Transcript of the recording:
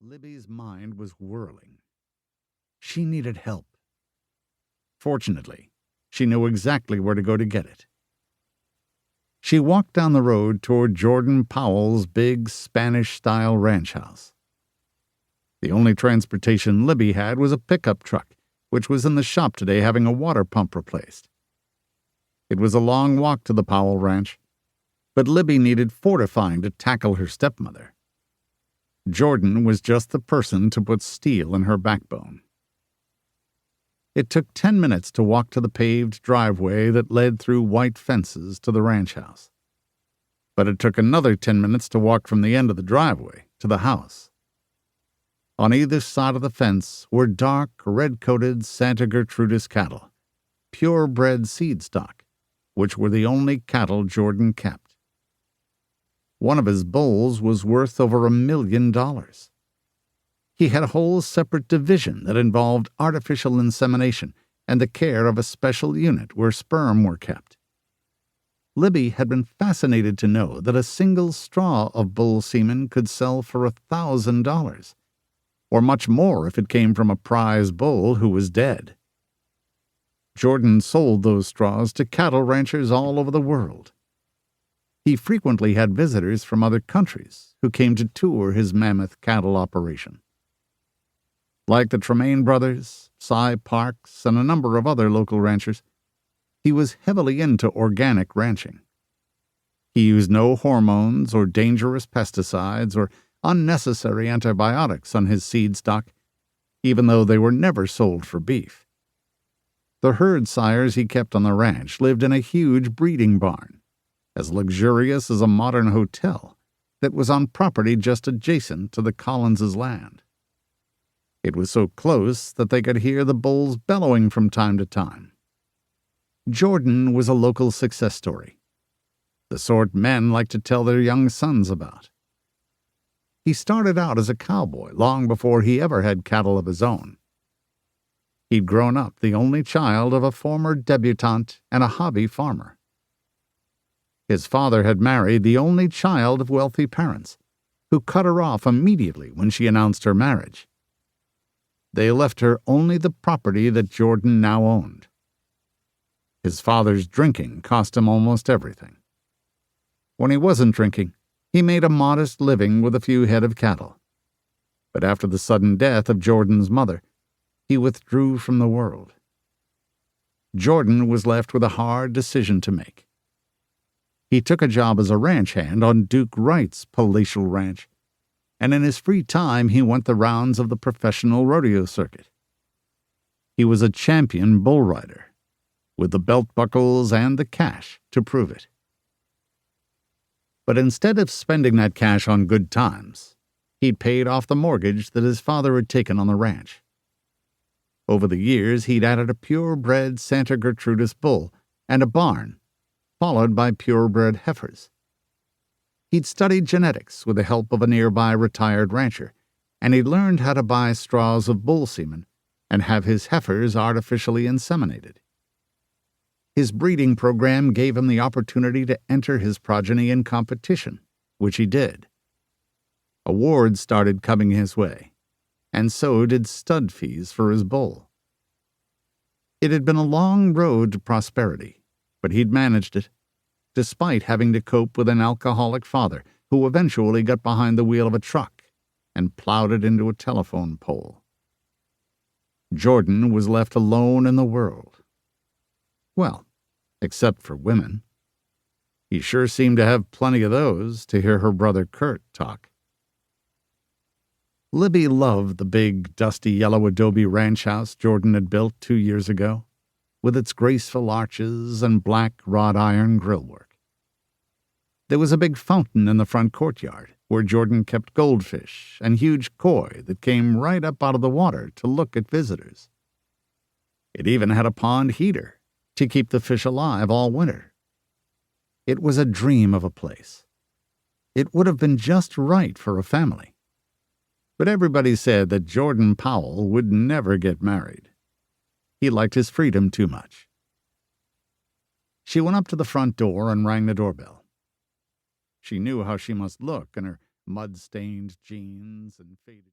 Libby's mind was whirling. She needed help. Fortunately, she knew exactly where to go to get it. She walked down the road toward Jordan Powell's big Spanish-style ranch house. The only transportation Libby had was a pickup truck, which was in the shop today having a water pump replaced. It was a long walk to the Powell ranch, but Libby needed fortifying to tackle her stepmother. Jordan was just the person to put steel in her backbone. It took 10 minutes to walk to the paved driveway that led through white fences to the ranch house. But it took another 10 minutes to walk from the end of the driveway to the house. On either side of the fence were dark, red-coated Santa Gertrudis cattle, purebred seed stock, which were the only cattle Jordan kept. One of his bulls was worth over $1 million. He had a whole separate division that involved artificial insemination and the care of a special unit where sperm were kept. Libby had been fascinated to know that a single straw of bull semen could sell for $1,000, or much more if it came from a prize bull who was dead. Jordan sold those straws to cattle ranchers all over the world. He frequently had visitors from other countries who came to tour his mammoth cattle operation. Like the Tremaine brothers, Cy Parks, and a number of other local ranchers, he was heavily into organic ranching. He used no hormones or dangerous pesticides or unnecessary antibiotics on his seed stock, even though they were never sold for beef. The herd sires he kept on the ranch lived in a huge breeding barn, as luxurious as a modern hotel, that was on property just adjacent to the Collinses' land. It was so close that they could hear the bulls bellowing from time to time. Jordan was a local success story, the sort men like to tell their young sons about. He started out as a cowboy long before he ever had cattle of his own. He'd grown up the only child of a former debutante and a hobby farmer. His father had married the only child of wealthy parents, who cut her off immediately when she announced her marriage. They left her only the property that Jordan now owned. His father's drinking cost him almost everything. When he wasn't drinking, he made a modest living with a few head of cattle. But after the sudden death of Jordan's mother, he withdrew from the world. Jordan was left with a hard decision to make. He took a job as a ranch hand on Duke Wright's palatial ranch, and in his free time he went the rounds of the professional rodeo circuit. He was a champion bull rider, with the belt buckles and the cash to prove it. But instead of spending that cash on good times, he'd paid off the mortgage that his father had taken on the ranch. Over the years, he'd added a purebred Santa Gertrudis bull and a barn, followed by purebred heifers. He'd studied genetics with the help of a nearby retired rancher, and he'd learned how to buy straws of bull semen and have his heifers artificially inseminated. His breeding program gave him the opportunity to enter his progeny in competition, which he did. Awards started coming his way, and so did stud fees for his bull. It had been a long road to prosperity, but he'd managed it, despite having to cope with an alcoholic father who eventually got behind the wheel of a truck and plowed it into a telephone pole. Jordan was left alone in the world. Well, except for women. He sure seemed to have plenty of those, to hear her brother Kurt talk. Libby loved the big, dusty yellow adobe ranch house Jordan had built 2 years ago, with its graceful arches and black wrought iron grillwork. There was a big fountain in the front courtyard, where Jordan kept goldfish and huge koi that came right up out of the water to look at visitors. It even had a pond heater to keep the fish alive all winter. It was a dream of a place. It would have been just right for a family. But everybody said that Jordan Powell would never get married. He liked his freedom too much. She went up to the front door and rang the doorbell. She knew how she must look in her mud-stained jeans and faded